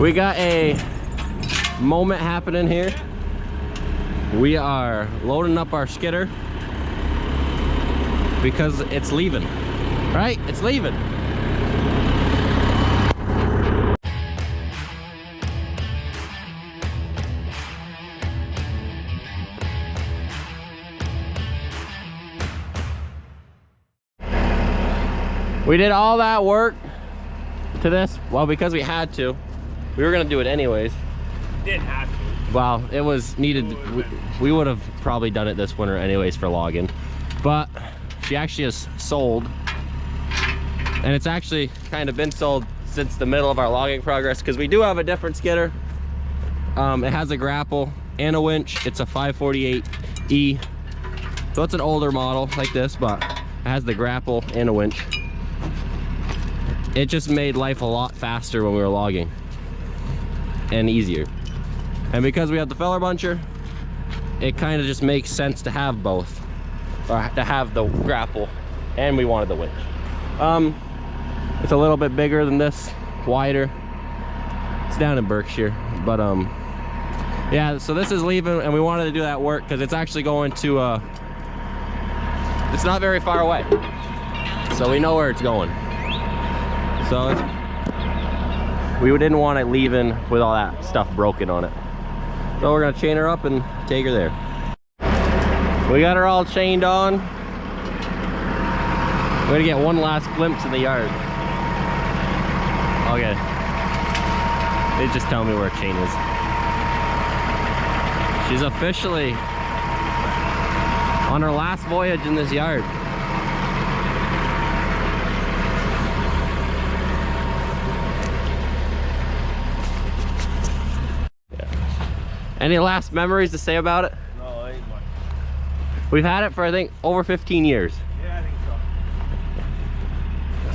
We got a moment happening here. We are loading up our skidder because it's leaving, right? It's leaving. We did all that work to this, well, because we had to. We were gonna do it anyways. Didn't have to. Well, it was needed. We would have probably done it this winter anyways for logging, but she actually is sold, and it's actually kind of been sold since the middle of our logging progress, because we do have a different skidder. It has a grapple and a winch. It's a 548E, so it's an older model like this, but it has the grapple and a winch. It just made life a lot faster when we were logging and easier. And because we have the feller buncher, it kind of just makes sense to have both, or to have the grapple, and we wanted the winch. It's a little bit bigger than this, wider. It's down in Berkshire, but yeah, so this is leaving, and we wanted to do that work because it's actually going to it's not very far away, so we know where it's going. So we didn't want it leaving with all that stuff broken on it. So we're gonna chain her up and take her there. We got her all chained on. We're gonna get one last glimpse in the yard. Okay. They just tell me where a chain is. She's officially on her last voyage in this yard. Any last memories to say about it? No, ain't much. We've had it for, I think, over 15 years. Yeah, I think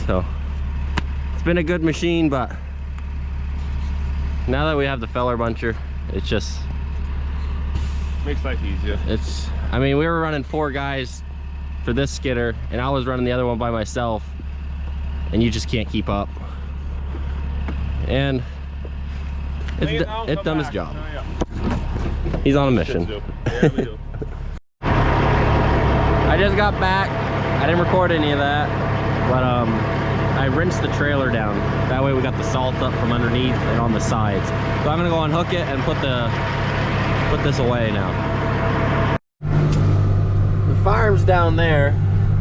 so. So, it's been a good machine, but now that we have the feller buncher, it's just... Makes life easier. It's, I mean, we were running 4 guys for this skidder, and I was running the other one by myself, and you just can't keep up. And it's done its job. Oh, yeah. He's on a mission. Yeah, we do. I just got back. I didn't record any of that, but I rinsed the trailer down. That way we got the salt up from underneath and on the sides. So I'm gonna go unhook it and put this away now. The farm's down there.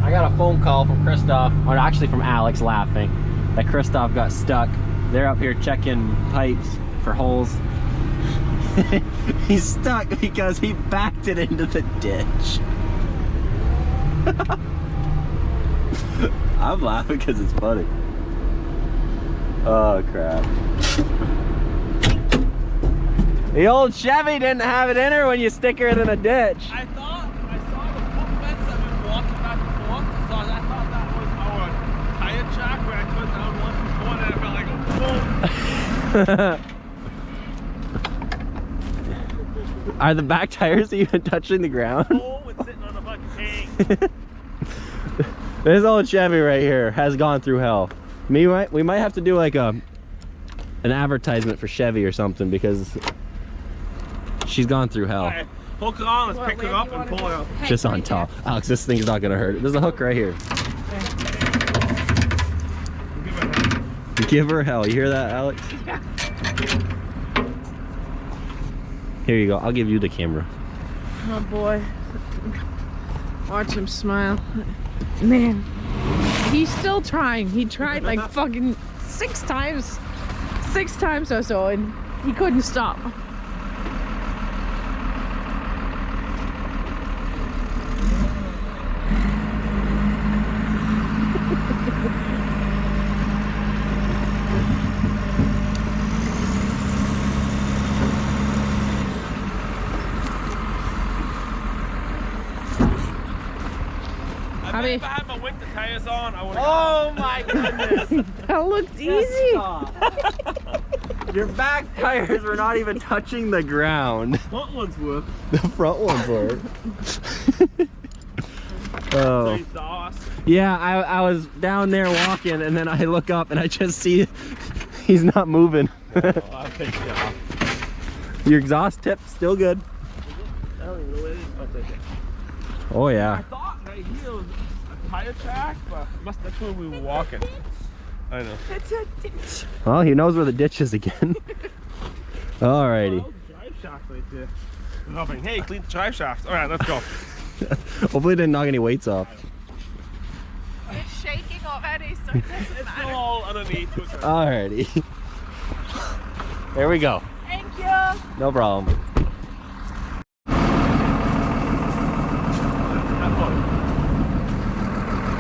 I got a phone call from Christoph, or actually from Alex, laughing that Christoph got stuck. They're up here checking pipes for holes. He's stuck because he backed it into the ditch. I'm laughing because it's funny. Oh crap. The old Chevy didn't have it in her when you stick her in a ditch. I saw the footprints that we were walking back and forth, so I thought that was our tire track where I put down once before, and I felt like, oh, boom. Are the back tires even touching the ground? Oh, it's sitting on the fucking tank. This old Chevy right here has gone through hell. We might have to do like an advertisement for Chevy or something, because she's gone through hell. Right, hook it on, let's pick her up and pull her up. Just on top. Alex, this thing's not gonna hurt. There's a hook right here. Give her hell. You hear that, Alex? Yeah. Here you go. I'll give you the camera. Oh boy. Watch him smile. Man, he's still trying. He tried like fucking 6 times. 6 times or so, and he couldn't stop. If I had my winter tires on, I would have. Oh my goodness! That looked easy. Your back tires were not even touching the ground. Front ones were. The front ones were. Oh. Sauce. Yeah, I was down there walking, and then I look up and I just see He's not moving. I'll take it off. Your exhaust tip still good. I don't even know what it is. I'll take it. Oh I yeah. thought right here was a tire track, but that's where we were walking. I know. It's a ditch. Well, he knows where the ditch is again. Alrighty. Oh, drive shaft right there. Nothing. Hey, clean the drive shaft. All right, let's go. Hopefully it didn't knock any weights off. It's shaking already, so it doesn't It's matter. still all underneath. Alrighty. There we go. Thank you. No problem.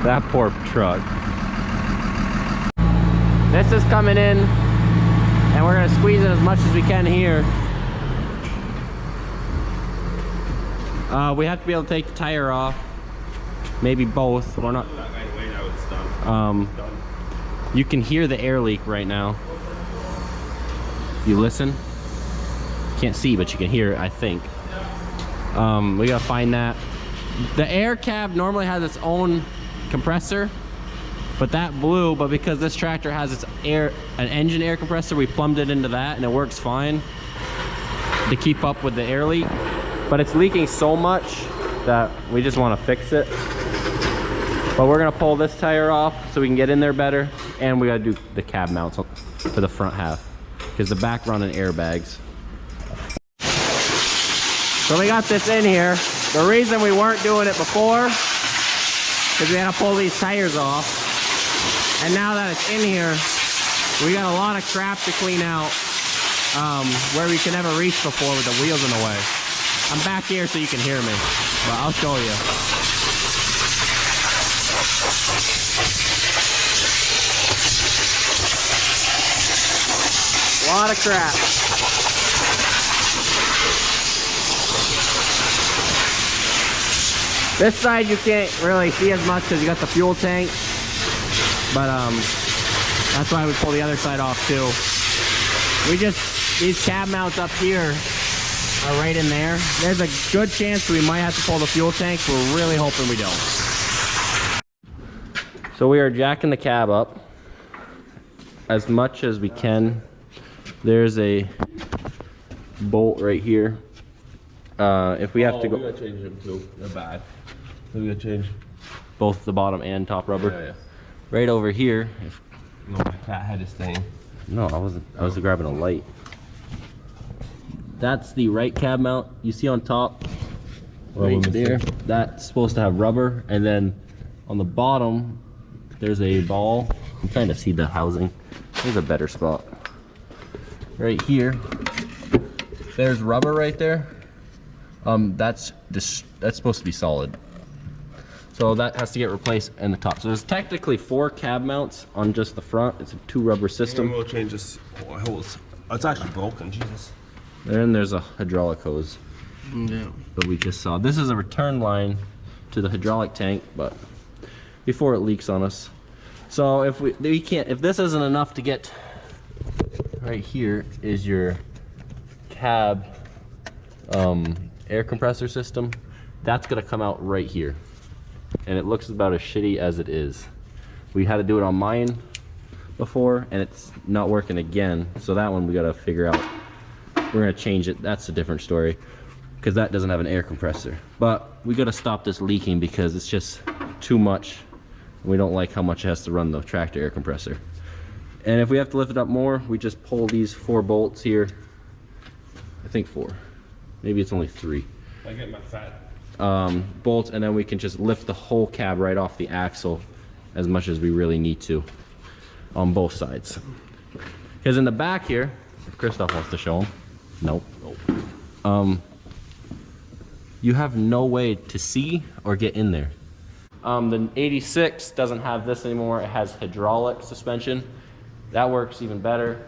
That poor truck. This is coming in, and we're gonna squeeze it as much as we can here. We have to be able to take the tire off, maybe both. We're not. You can hear the air leak right now. You listen. Can't see, but you can hear it, I think. We gotta find that. The air cab normally has its own compressor, but that blew. But because this tractor has its an engine air compressor, we plumbed it into that, and it works fine to keep up with the air leak. But it's leaking so much that we just want to fix it. But we're gonna pull this tire off so we can get in there better, and we gotta do the cab mounts for the front half because the back running airbags. So we got this in here. The reason we weren't doing it before is we had to pull these tires off. And now that it's in here, we got a lot of crap to clean out where we could never reach before with the wheels in the way. I'm back here so you can hear me, but I'll show you. A lot of crap. This side you can't really see as much because you got the fuel tank, but that's why we pull the other side off too. These cab mounts up here are right in there. There's a good chance we might have to pull the fuel tank. We're really hoping we don't. So we are jacking the cab up as much as we can. There's a bolt right here. If we have to go, we gotta change them too. They're bad. We gotta change both the bottom and top rubber. Yeah. Right over here. No, my cat had his thing. No, I wasn't. I was grabbing a light. That's the right cab mount you see on top. Right there. That's supposed to have rubber, and then on the bottom there's a ball. I'm trying to see the housing. There's a better spot. Right here. There's rubber right there. That's supposed to be solid. So that has to get replaced in the top. So there's technically 4 cab mounts on just the front. It's a 2 rubber system. We'll change this hose. Oh, it's actually broken, Jesus. Then there's a hydraulic hose. Yeah. But we just saw. This is a return line to the hydraulic tank, but before it leaks on us. So if if this isn't enough to get right here is your cab air compressor system. That's gonna come out right here. And it looks about as shitty as it is. We had to do it on mine before and it's not working again. So that one we gotta figure out. We're gonna change it. That's a different story because that doesn't have an air compressor. But we gotta stop this leaking because it's just too much. We don't like how much it has to run the tractor air compressor. And if we have to lift it up more, we just pull these 4 bolts here. I think 4. Maybe it's only 3. I get my fat. Bolts, and then we can just lift the whole cab right off the axle as much as we really need to on both sides. Because in the back here, if Christoph wants to show them, nope. You have no way to see or get in there. The 86 doesn't have this anymore. It has hydraulic suspension. That works even better,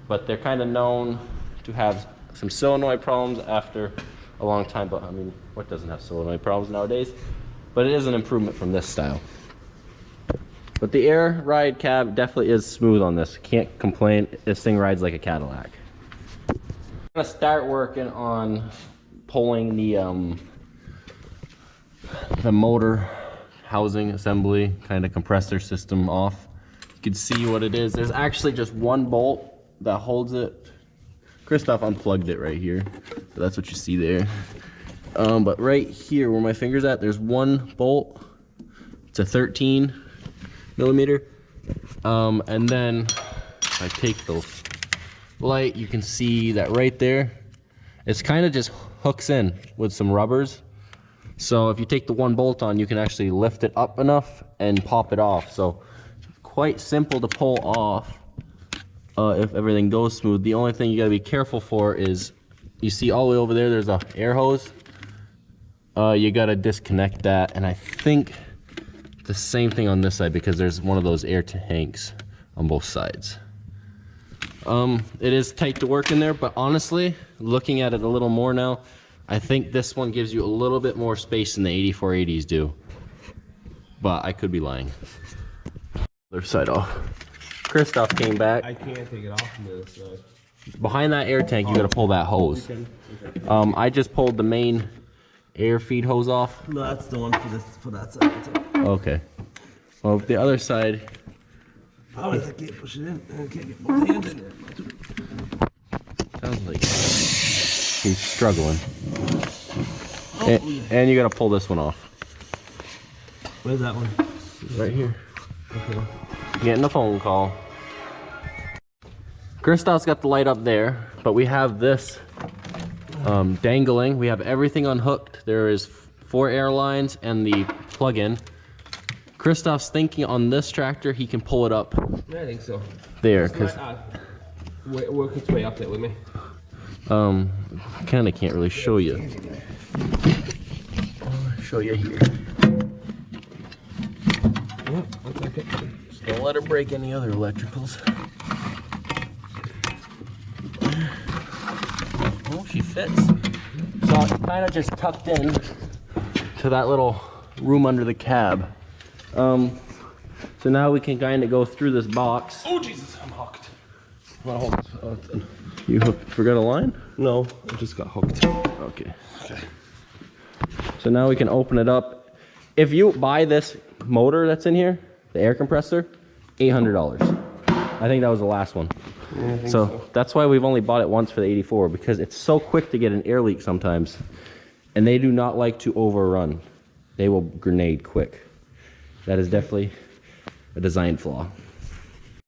but they're kind of known to have some solenoid problems after a long time. But I mean, what doesn't have solenoid problems nowadays? But it is an improvement from this style. But the air ride cab definitely is smooth on this. Can't complain. This thing rides like a Cadillac. I'm gonna start working on pulling the motor housing assembly kind of compressor system off. can see what it is. There's actually just one bolt that holds it. Christoph unplugged it right here, so that's what you see there. But right here where my finger's at, there's one bolt. It's a 13 millimeter. And then if I take the light, you can see that right there, it's kind of just hooks in with some rubbers. So if you take the one bolt on, you can actually lift it up enough and pop it off. So quite simple to pull off if everything goes smooth. The only thing you gotta be careful for is, you see all the way over there, there's a air hose. You gotta disconnect that, and I think the same thing on this side because there's one of those air tanks on both sides. It is tight to work in there, but honestly, looking at it a little more now, I think this one gives you a little bit more space than the 8480s do. But I could be lying. Other side off. Christoph came back. I can't take it off from the other side. Behind that air tank, you gotta pull that hose. Okay. I just pulled the main air feed hose off. No, that's the one for that side. Okay. Well, the other side. I can't push it in. I can't get both hands in there. Sounds like he's struggling. And you gotta pull this one off. Where's that one? Right here. Okay. Getting a phone call. Christoph's got the light up there, but we have this dangling. We have everything unhooked. There is 4 air lines and the plug-in. Christoph's thinking on this tractor he can pull it up Yeah, I think so. there, because work its way up there with me. kind of can't really show you. I'll show you here. Yeah, that's okay. Just don't let her break any other electricals. Oh, she fits. So it's kind of just tucked in to that little room under the cab. So now we can kind of go through this box. Oh Jesus, I'm hooked. Well, hold on. You forgot a line? No, I just got hooked. Okay. So now we can open it up. If you buy this motor that's in here, the air compressor, $800. I think that was the last one. Yeah, I think So that's why we've only bought it once for the 84, because it's so quick to get an air leak sometimes, and they do not like to overrun. They will grenade quick. That is definitely a design flaw.